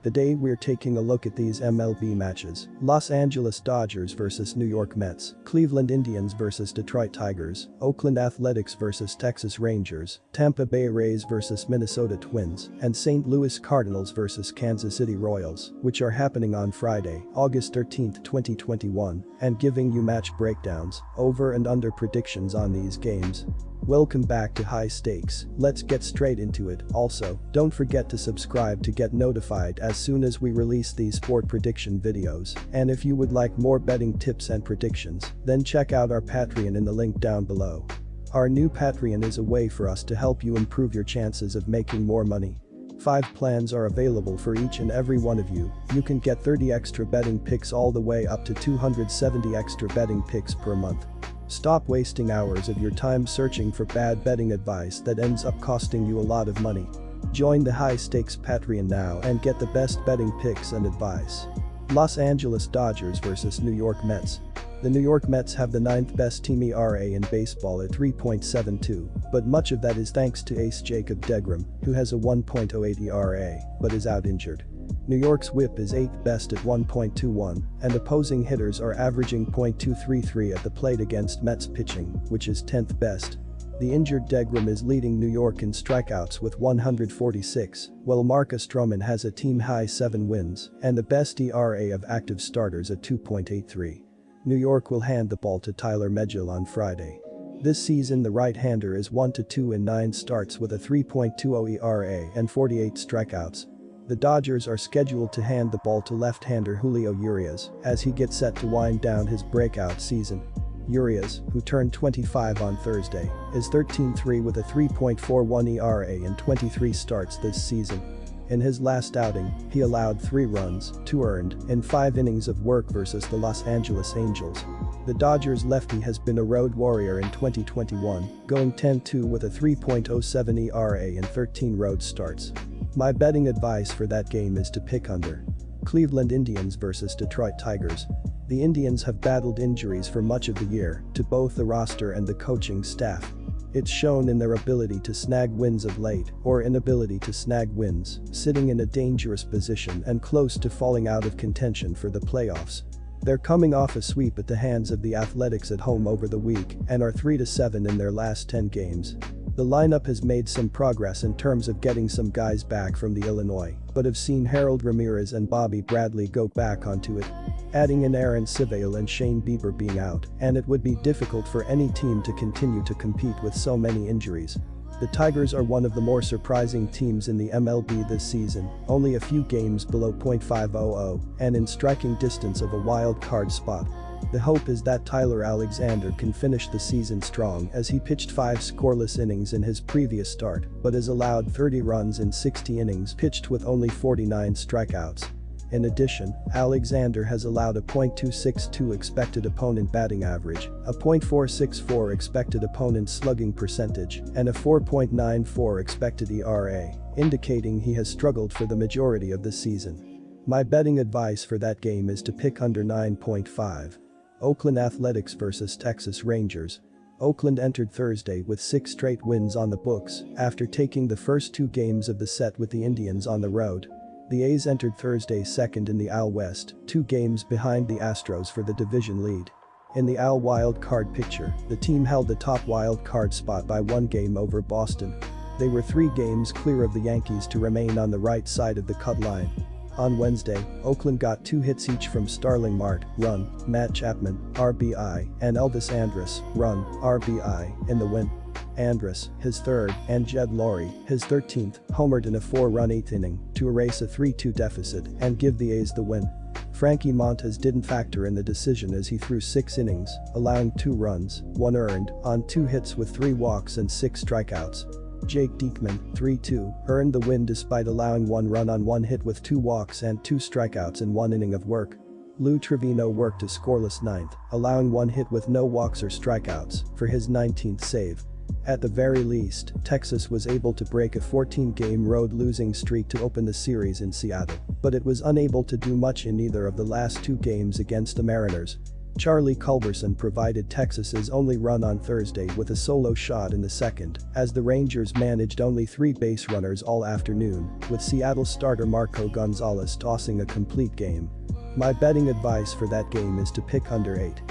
Today we're taking a look at these MLB matches: Los Angeles Dodgers vs New York Mets, Cleveland Indians vs Detroit Tigers, Oakland Athletics vs Texas Rangers, Tampa Bay Rays vs Minnesota Twins, and St. Louis Cardinals vs Kansas City Royals, which are happening on Friday, August 13, 2021, and giving you match breakdowns, over and under predictions on these games. Welcome back to High Stakes. Let's get straight into it. Also, don't forget to subscribe to get notified as soon as we release these sport prediction videos. And if you would like more betting tips and predictions, then check out our Patreon in the link down below. Our new Patreon is a way for us to help you improve your chances of making more money. 5 plans are available for each and every one of you. You can get 30 extra betting picks all the way up to 270 extra betting picks per month. Stop wasting hours of your time searching for bad betting advice that ends up costing you a lot of money. Join the High Stakes Patreon now and get the best betting picks and advice. Los Angeles Dodgers vs New York Mets. The New York Mets have the 9th best team ERA in baseball at 3.72, but much of that is thanks to ace Jacob deGrom, who has a 1.08 ERA, but is out injured. New York's whip is 8th best at 1.21, and opposing hitters are averaging .233 at the plate against Mets pitching, which is 10th best. The injured deGrom is leading New York in strikeouts with 146, while Marcus Stroman has a team-high 7 wins and the best ERA of active starters at 2.83. New York will hand the ball to Tyler Megill on Friday. This season the right-hander is 1-2 in 9 starts with a 3.20 ERA and 48 strikeouts. The Dodgers are scheduled to hand the ball to left-hander Julio Urias as he gets set to wind down his breakout season. Urias, who turned 25 on Thursday, is 13-3 with a 3.41 ERA in 23 starts this season. In his last outing, he allowed 3 runs, 2 earned, in 5 innings of work versus the Los Angeles Angels. The Dodgers lefty has been a road warrior in 2021, going 10-2 with a 3.07 ERA in 13 road starts. My betting advice for that game is to pick under. Cleveland Indians vs Detroit Tigers. The Indians have battled injuries for much of the year to both the roster and the coaching staff. It's shown in their ability to snag wins of late or inability to snag wins, sitting in a dangerous position and close to falling out of contention for the playoffs. They're coming off a sweep at the hands of the Athletics at home over the week and are 3-7 in their last 10 games. The lineup has made some progress in terms of getting some guys back from the Illinois, but have seen Harold Ramirez and Bobby Bradley go back onto it, adding in Aaron Civale and Shane Bieber being out, and it would be difficult for any team to continue to compete with so many injuries. The Tigers are one of the more surprising teams in the MLB this season, only a few games below .500 and in striking distance of a wild card spot. The hope is that Tyler Alexander can finish the season strong as he pitched 5 scoreless innings in his previous start but has allowed 30 runs in 60 innings pitched with only 49 strikeouts. In addition, Alexander has allowed a .262 expected opponent batting average, a .464 expected opponent slugging percentage, and a 4.94 expected ERA, indicating he has struggled for the majority of the season. My betting advice for that game is to pick under 9.5. Oakland Athletics vs Texas Rangers. Oakland entered Thursday with 6 straight wins on the books after taking the first 2 games of the set with the Indians on the road. The A's entered Thursday second in the AL West, 2 games behind the Astros for the division lead. In the AL wild card picture, the team held the top wild card spot by 1 game over Boston. They were 3 games clear of the Yankees to remain on the right side of the cut line. On Wednesday, Oakland got 2 hits each from Starling Marte, run, Matt Chapman, RBI, and Elvis Andrus, run, RBI, in the win. Andrus, his 3rd, and Jed Lowrie, his 13th, homered in a 4-run 8th inning to erase a 3-2 deficit and give the A's the win. Frankie Montas didn't factor in the decision as he threw 6 innings, allowing 2 runs, 1 earned, on 2 hits with 3 walks and 6 strikeouts. Jake Diekman, 3-2, earned the win despite allowing 1 run on 1 hit with 2 walks and 2 strikeouts in 1 inning of work. Lou Trevino worked a scoreless 9th, allowing 1 hit with no walks or strikeouts for his 19th save. At the very least, Texas was able to break a 14-game road losing streak to open the series in Seattle, but it was unable to do much in either of the last 2 games against the Mariners. Charlie Culberson provided Texas's only run on Thursday with a solo shot in the second, as the Rangers managed only 3 base runners all afternoon, with Seattle starter Marco Gonzalez tossing a complete game. My betting advice for that game is to pick under 8.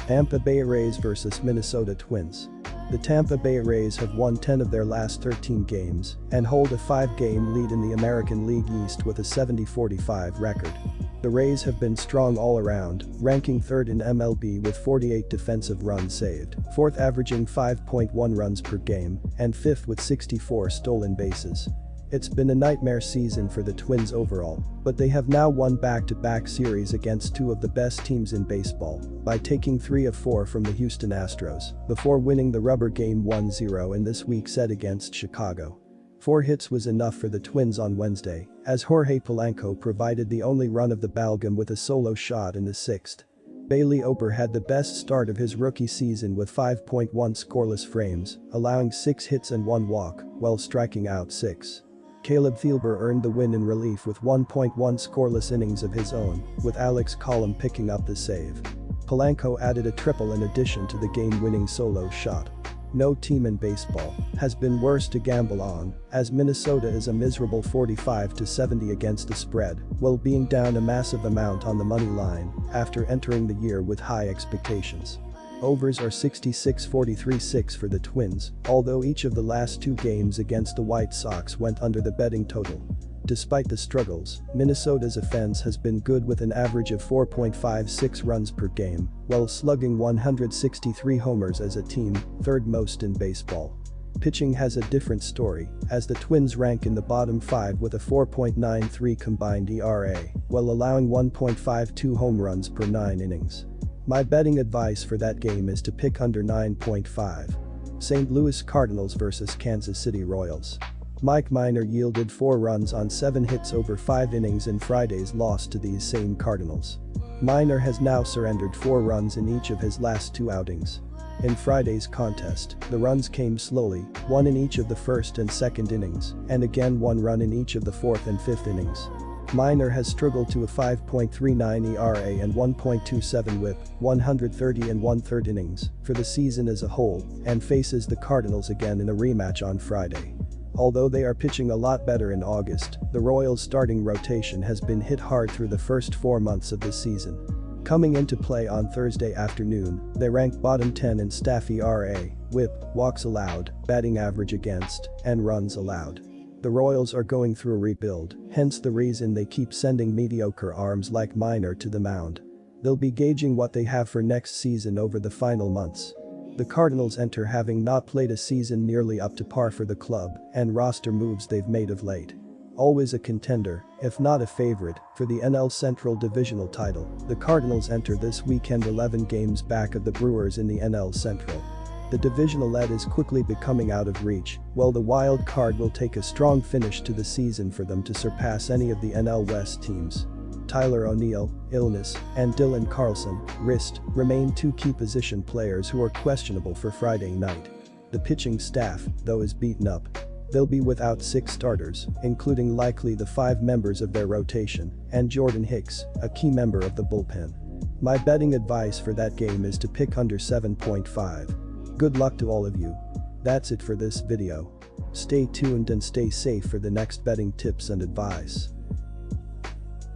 Tampa Bay Rays vs Minnesota Twins. The Tampa Bay Rays have won 10 of their last 13 games and hold a 5-game lead in the American League East with a 70-45 record. The Rays have been strong all around, ranking 3rd in MLB with 48 defensive runs saved, 4th averaging 5.1 runs per game, and 5th with 64 stolen bases. It's been a nightmare season for the Twins overall, but they have now won back-to-back series against 2 of the best teams in baseball by taking 3 of 4 from the Houston Astros before winning the rubber game 1-0 in this week's set against Chicago. 4 hits was enough for the Twins on Wednesday, as Jorge Polanco provided the only run of the ballgame with a solo shot in the 6th. Bailey Ober had the best start of his rookie season with 5.1 scoreless frames, allowing 6 hits and 1 walk, while striking out 6. Caleb Thielber earned the win in relief with 1.1 scoreless innings of his own, with Alex Collum picking up the save. Polanco added a triple in addition to the game-winning solo shot. No team in baseball has been worse to gamble on, as Minnesota is a miserable 45-70 against the spread, while being down a massive amount on the money line after entering the year with high expectations. Overs are 66-43-6 for the Twins, although each of the last 2 games against the White Sox went under the betting total. Despite the struggles, Minnesota's offense has been good with an average of 4.56 runs per game, while slugging 163 homers as a team, 3rd most in baseball. Pitching has a different story, as the Twins rank in the bottom 5 with a 4.93 combined ERA, while allowing 1.52 home runs per 9 innings. My betting advice for that game is to pick under 9.5. St. Louis Cardinals vs Kansas City Royals. Mike Minor yielded 4 runs on 7 hits over 5 innings in Friday's loss to these same Cardinals. Minor has now surrendered 4 runs in each of his last 2 outings. In Friday's contest, the runs came slowly, 1 in each of the 1st and 2nd innings, and again 1 run in each of the 4th and 5th innings. Minor has struggled to a 5.39 ERA and 1.27 WHIP, 130 1/3 innings, for the season as a whole, and faces the Cardinals again in a rematch on Friday. Although they are pitching a lot better in August, the Royals' starting rotation has been hit hard through the first 4 months of the season. Coming into play on Thursday afternoon, they rank bottom 10 in staff ERA, WHIP, walks allowed, batting average against, and runs allowed. The Royals are going through a rebuild, hence the reason they keep sending mediocre arms like Minor to the mound. They'll be gauging what they have for next season over the final months. The Cardinals enter having not played a season nearly up to par for the club and roster moves they've made of late. Always a contender, if not a favorite, for the NL Central Divisional title, the Cardinals enter this weekend 11 games back of the Brewers in the NL Central. The divisional lead is quickly becoming out of reach, while the wild card will take a strong finish to the season for them to surpass any of the NL West teams. Tyler O'Neill, illness, and Dylan Carlson, wrist, remain 2 key position players who are questionable for Friday night. The pitching staff, though, is beaten up. They'll be without 6 starters, including likely the 5 members of their rotation, and Jordan Hicks, a key member of the bullpen. My betting advice for that game is to pick under 7.5. Good luck to all of you. That's it for this video. Stay tuned and stay safe for the next betting tips and advice.